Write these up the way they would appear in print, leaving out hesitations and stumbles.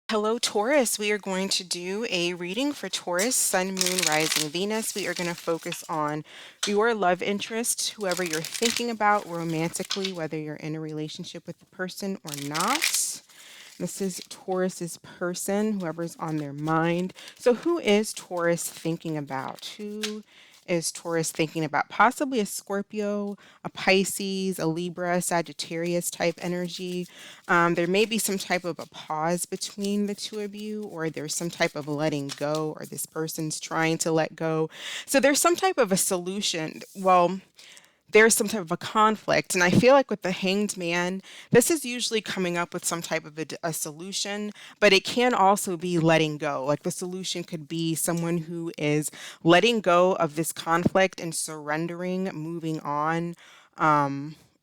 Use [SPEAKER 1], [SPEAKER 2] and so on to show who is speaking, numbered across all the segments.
[SPEAKER 1] Hello, Taurus. We are going to do a reading for Taurus, Sun, Moon, Rising, Venus. We are going to focus on your love interest, whoever you're thinking about romantically, whether you're in a relationship with the person or not. This is Taurus's person, whoever's on their mind. So, who is Taurus thinking about? Who is Taurus thinking about? Possibly a Scorpio, a Pisces, a Libra, Sagittarius type energy. There may be some type of a pause between the two of you, or there's some type of letting go, or this person's trying to let go. So, there's some type of a solution. Well, there's some type of a conflict. And I feel like with the Hanged Man, this is usually coming up with some type of a solution, but it can also be letting go. Like the solution could be someone who is letting go of this conflict and surrendering, moving on.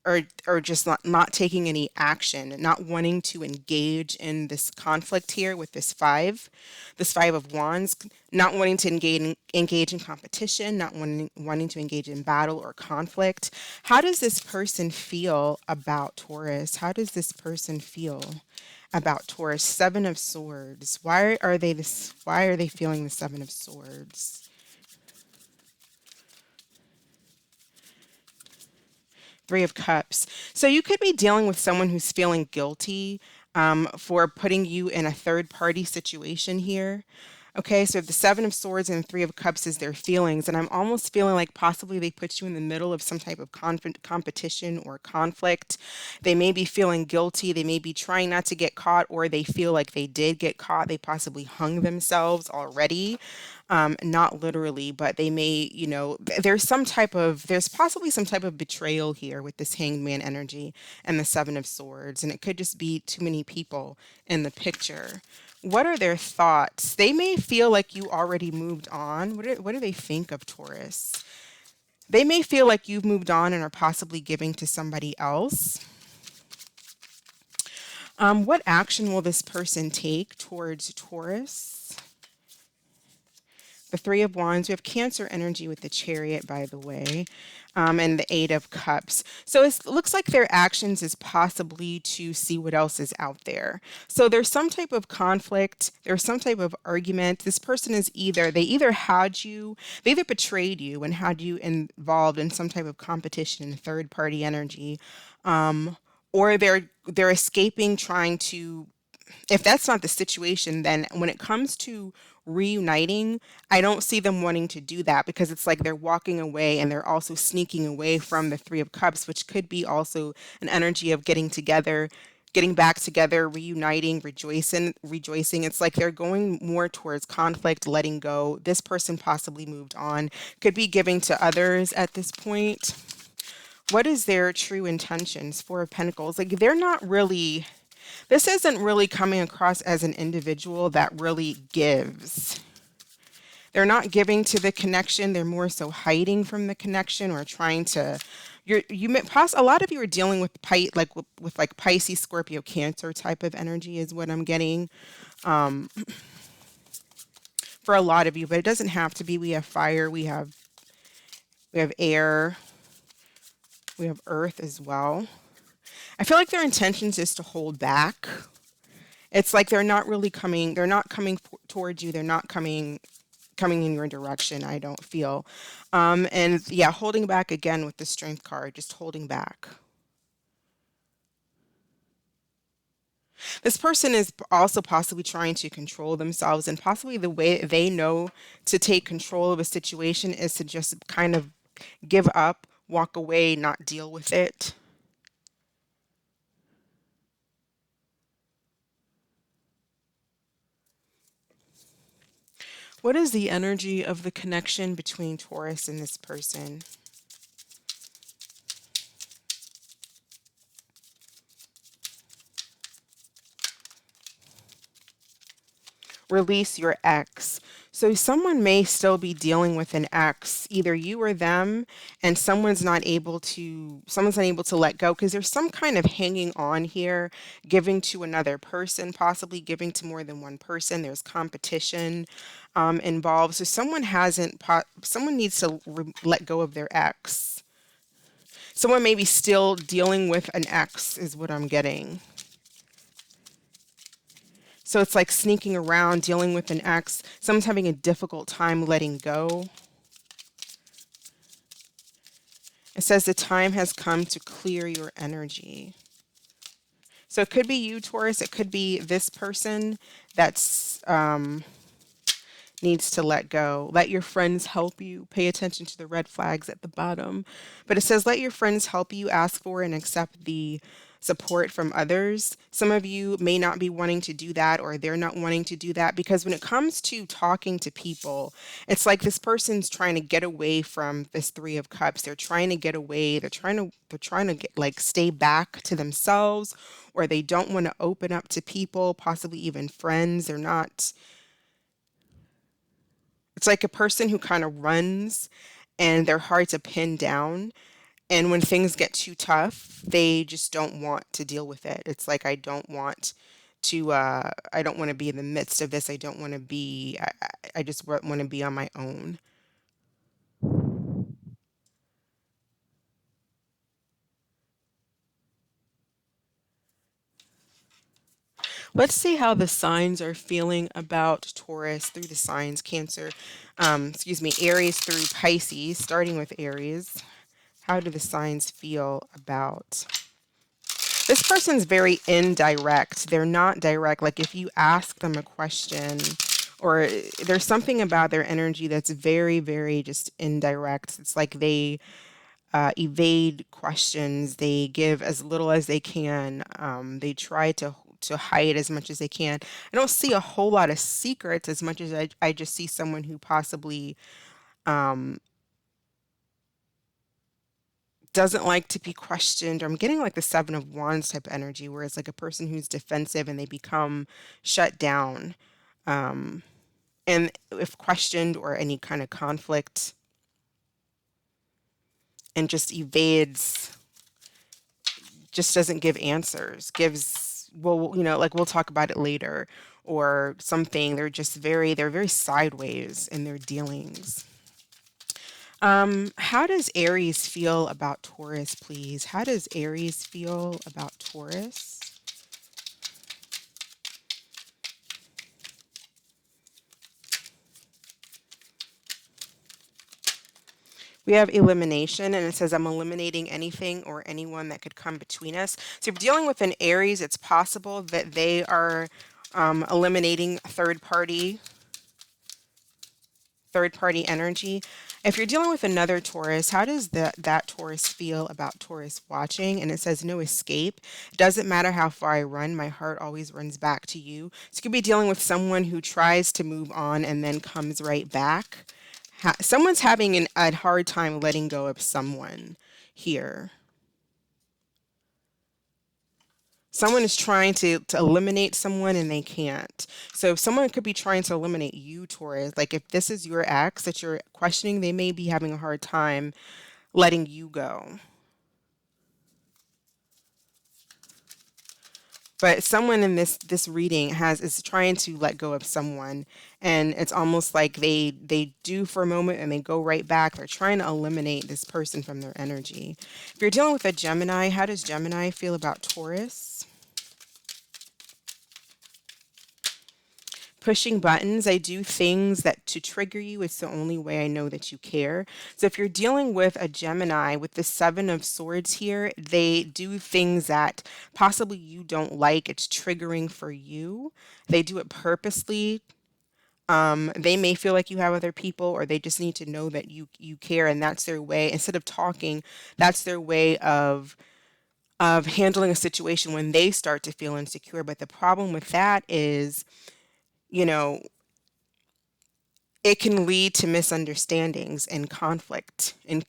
[SPEAKER 1] Or just not taking any action, not wanting to engage in this conflict here with this five of wands, not wanting to engage in competition, not wanting to engage in battle or conflict. How does this person feel about Taurus? How does this person feel about Taurus? Seven of Swords. Why are they feeling the Seven of Swords? Three of Cups. So you could be dealing with someone who's feeling guilty for putting you in a third party situation here. Okay, so the Seven of Swords and Three of Cups is their feelings, and I'm almost feeling like possibly they put you in the middle of some type of competition or conflict. They may be feeling guilty, they may be trying not to get caught, or they feel like they did get caught. They possibly hung themselves already. Not literally, but they may, there's possibly some type of betrayal here with this Hanged Man energy and the Seven of Swords, and it could just be too many people in the picture. What are their thoughts? They may feel like you already moved on. What do they think of Taurus? They may feel like you've moved on and are possibly giving to somebody else. What action will this person take towards Taurus? The Three of Wands. We have Cancer energy with the Chariot, by the way, and the Eight of Cups. So it looks like their actions is possibly to see what else is out there. So there's some type of conflict. There's some type of argument. This person is they either betrayed you and had you involved in some type of competition, third party energy, or they're escaping, trying to, if that's not the situation, then when it comes to reuniting, I don't see them wanting to do that because it's like they're walking away and they're also sneaking away from the Three of Cups, which could be also an energy of getting together, getting back together, reuniting, rejoicing. It's like they're going more towards conflict, letting go. This person possibly moved on, could be giving to others at this point. What is their true intentions? Four of Pentacles. Like they're not really, this isn't really coming across as an individual that really gives. They're not giving to the connection. They're more so hiding from the connection or trying to. A lot of you are dealing with with like Pisces, Scorpio, Cancer type of energy is what I'm getting for a lot of you, but it doesn't have to be. We have fire, we have air, we have earth as well. I feel like their intentions is to hold back. It's like they're not coming towards you. They're not coming in your direction, I don't feel. And yeah, holding back again with the Strength card, just holding back. This person is also possibly trying to control themselves, and possibly the way they know to take control of a situation is to just kind of give up, walk away, not deal with it. What is the energy of the connection between Taurus and this person? Release your ex. So someone may still be dealing with an ex, either you or them, and someone's not able to let go because there's some kind of hanging on here, giving to another person, possibly giving to more than one person. There's competition involved. So someone needs to let go of their ex. Someone may be still dealing with an ex is what I'm getting. So it's like sneaking around, dealing with an ex. Someone's having a difficult time letting go. It says the time has come to clear your energy. So it could be you, Taurus. It could be this person that's needs to let go. Let your friends help you. Pay attention to the red flags at the bottom. But it says, let your friends help you, ask for and accept the support from others. Some of you may not be wanting to do that, or they're not wanting to do that, because when it comes to talking to people, it's like this person's trying to get away from this Three of Cups. They're trying to get away. They're trying to get, like, stay back to themselves, or they don't want to open up to people, possibly even friends. They're not, it's like a person who kind of runs and they're hard to pin down. And when things get too tough, they just don't want to deal with it. It's like, I don't want to be in the midst of this. I don't want to be, I just want to be on my own. Let's see how the signs are feeling about Taurus through the signs, Aries through Pisces, starting with Aries. How do the signs feel about this person's very indirect. They're not direct. Like if you ask them a question, or there's something about their energy that's very, very just indirect. It's like they evade questions. They give as little as they can. They try to hide as much as they can. I don't see a whole lot of secrets as much as I just see someone who possibly um, doesn't like to be questioned. Or I'm getting like the Seven of Wands type energy, where it's like a person who's defensive and they become shut down. Um, and if questioned or any kind of conflict, and just evades, just doesn't give answers, gives, well, like we'll talk about it later or something. They're very sideways in their dealings. How does Aries feel about Taurus, please? How does Aries feel about Taurus? We have elimination, and it says, I'm eliminating anything or anyone that could come between us. So if you're dealing with an Aries, it's possible that they are eliminating third party energy. If you're dealing with another Taurus, how does that Taurus feel about Taurus watching? And it says no escape. It doesn't matter how far I run, my heart always runs back to you. So you could be dealing with someone who tries to move on and then comes right back. Someone's having a hard time letting go of someone here. Someone is trying to eliminate someone and they can't. So someone could be trying to eliminate you, Taurus. Like if this is your ex that you're questioning, they may be having a hard time letting you go. But someone in this reading is trying to let go of someone, and it's almost like they do for a moment and they go right back. They're trying to eliminate this person from their energy. If you're dealing with a Gemini, how does Gemini feel about Taurus? Pushing buttons. I do things that to trigger you. It's the only way I know that you care. So if you're dealing with a Gemini with the Seven of Swords here, they do things that possibly you don't like. It's triggering for you. They do it purposely. They may feel like you have other people, or they just need to know that you care, and that's their way. Instead of talking, that's their way of handling a situation when they start to feel insecure. But the problem with that is, you know, it can lead to misunderstandings and conflict in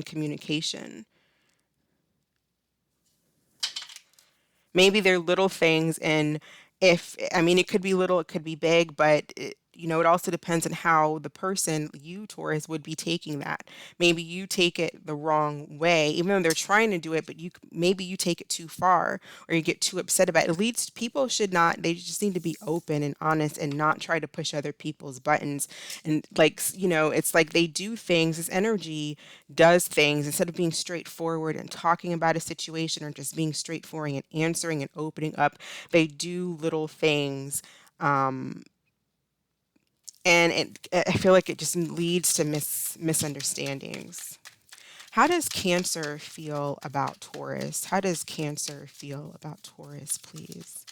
[SPEAKER 1] communication. Maybe they're little things, and if I mean, it could be little, it could be big, but you know, it also depends on how the person, you Taurus, would be taking that. Maybe you take it the wrong way, even though they're trying to do it, but maybe you take it too far or you get too upset about it. It leads people should not, they just need to be open and honest and not try to push other people's buttons. And like, you know, it's like they do things, this energy does things instead of being straightforward and talking about a situation or just being straightforward and answering and opening up. They do little things. Um, and I feel like it just leads to misunderstandings. How does Cancer feel about Taurus? How does Cancer feel about Taurus, please?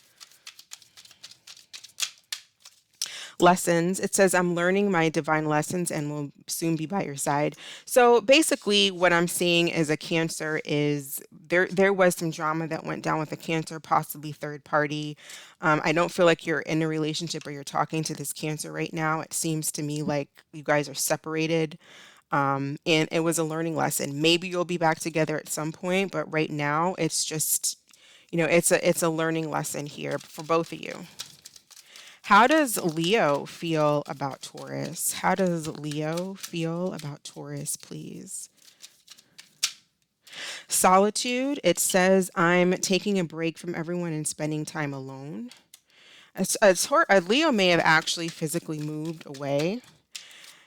[SPEAKER 1] Lessons. It says, I'm learning my divine lessons and will soon be by your side. So basically what I'm seeing as a Cancer is there was some drama that went down with a Cancer, possibly third party. I don't feel like you're in a relationship or you're talking to this Cancer right now. It seems to me like you guys are separated. And it was a learning lesson. Maybe you'll be back together at some point, but right now it's just, you know, it's a learning lesson here for both of you. How does Leo feel about Taurus? How does Leo feel about Taurus, please? Solitude. It says, I'm taking a break from everyone and spending time alone. A Leo may have actually physically moved away.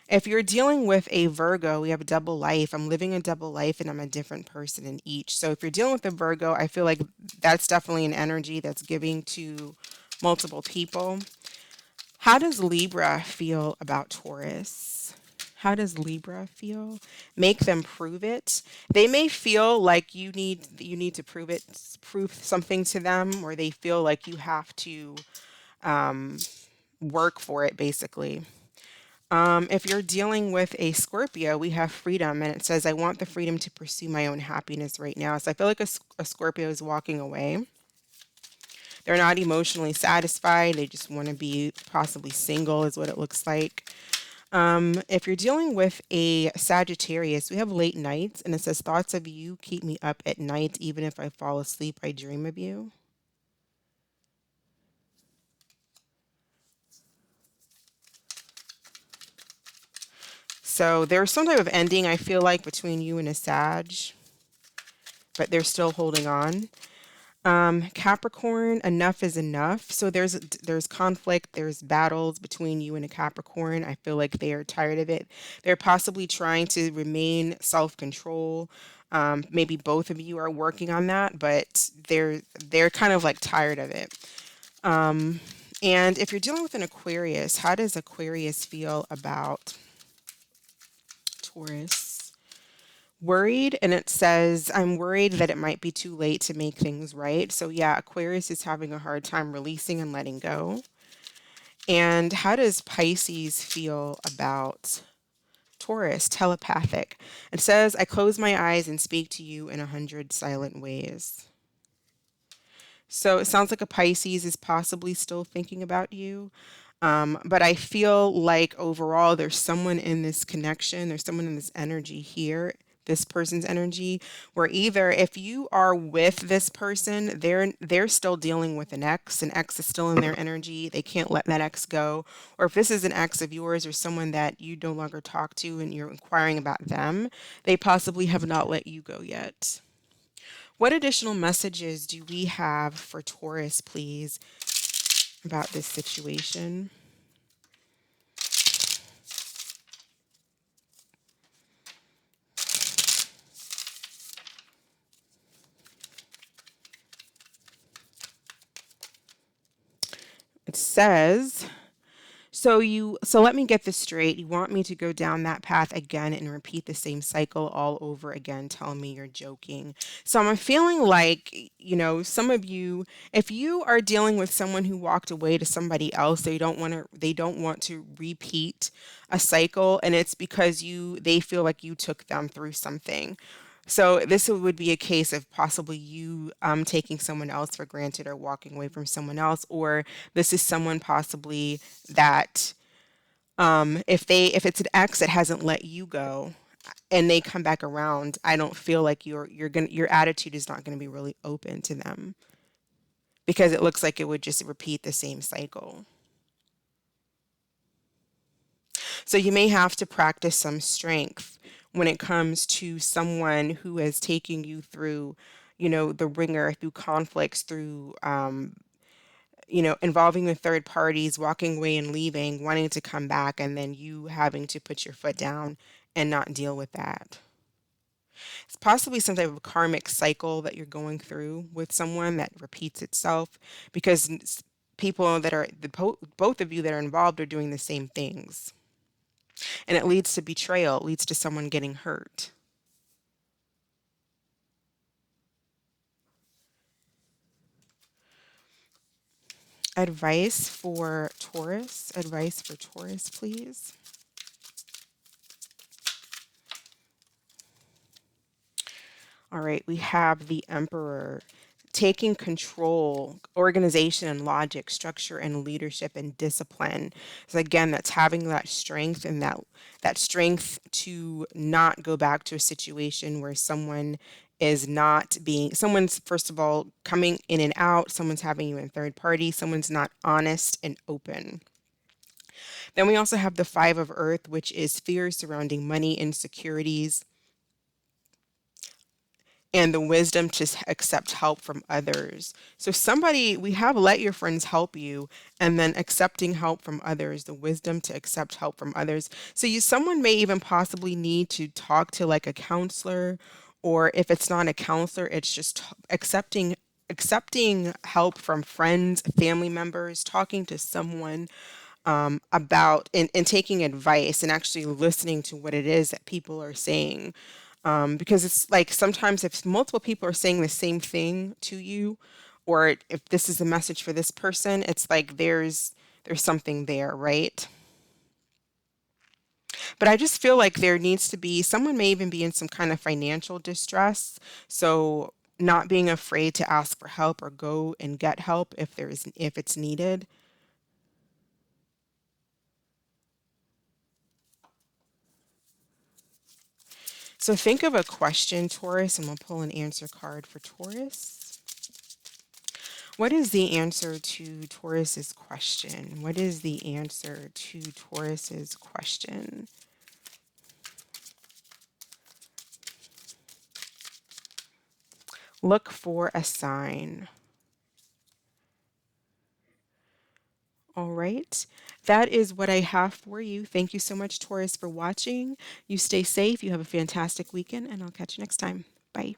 [SPEAKER 1] If you're dealing with a Virgo, we have a double life. I'm living a double life and I'm a different person in each. So if you're dealing with a Virgo, I feel like that's definitely an energy that's giving to multiple people. How does Libra feel about Taurus? How does Libra feel? Make them prove it. They may feel like you need to prove something to them, or they feel like you have to work for it, basically. If you're dealing with a Scorpio, we have freedom, and it says, I want the freedom to pursue my own happiness right now. So I feel like a Scorpio is walking away. They're not emotionally satisfied. They just want to be possibly single, is what it looks like. If you're dealing with a Sagittarius, we have late nights, and it says, thoughts of you keep me up at night. Even if I fall asleep, I dream of you. So there's some type of ending, I feel like, between you and a Sag, but they're still holding on. Capricorn, enough is enough. So there's conflict, there's battles between you and a Capricorn. I feel like they are tired of it. They're possibly trying to remain self-control. Maybe both of you are working on that, but they're kind of like tired of it. And if you're dealing with an Aquarius, how does Aquarius feel about Taurus? Worried, and it says, I'm worried that it might be too late to make things right. So yeah, Aquarius is having a hard time releasing and letting go. And how does Pisces feel about Taurus? Telepathic. It says, I close my eyes and speak to you in 100 silent ways. So it sounds like a Pisces is possibly still thinking about you. But I feel like overall there's someone in this connection, there's someone in this energy here, this person's energy, where either if you are with this person, they're still dealing with an ex is still in their energy, they can't let that ex go. Or if this is an ex of yours or someone that you no longer talk to and you're inquiring about them, they possibly have not let you go yet. What additional messages do we have for Taurus, please, about this situation? It says, so let me get this straight. You want me to go down that path again and repeat the same cycle all over again, telling me you're joking. So I'm feeling like, you know, some of you, if you are dealing with someone who walked away to somebody else, they don't want to repeat a cycle, and it's because they feel like you took them through something. So this would be a case of possibly you taking someone else for granted or walking away from someone else, or this is someone possibly that if it's an ex that hasn't let you go and they come back around, I don't feel like your attitude is not gonna be really open to them because it looks like it would just repeat the same cycle. So you may have to practice some strength when it comes to someone who is taking you through, the ringer, through conflicts, through, involving with third parties, walking away and leaving, wanting to come back, and then you having to put your foot down and not deal with that. It's possibly some type of karmic cycle that you're going through with someone that repeats itself because people that are both of you that are involved are doing the same things. And it leads to betrayal, it leads to someone getting hurt. Advice for Taurus. Advice for Taurus, please. All right, we have the Emperor taking control, organization and logic, structure and leadership and discipline. So again, that's having that strength and that strength to not go back to a situation where someone's first of all coming in and out, someone's having you in third party, someone's not honest and open. Then we also have the Five of Earth, which is fear surrounding money, insecurities, and the wisdom to accept help from others. So we have let your friends help you, and then accepting help from others, the wisdom to accept help from others. So someone may even possibly need to talk to like a counselor, or if it's not a counselor, it's just accepting help from friends, family members, talking to someone about and taking advice and actually listening to what it is that people are saying. Because it's like sometimes if multiple people are saying the same thing to you, or if this is a message for this person, it's like there's something there, right? But I just feel like there needs to be someone may even be in some kind of financial distress. So not being afraid to ask for help or go and get help if it's needed. So think of a question, Taurus, and we'll pull an answer card for Taurus. What is the answer to Taurus's question? What is the answer to Taurus's question? Look for a sign. All right. That is what I have for you. Thank you so much, Taurus, for watching. You stay safe. You have a fantastic weekend, and I'll catch you next time. Bye.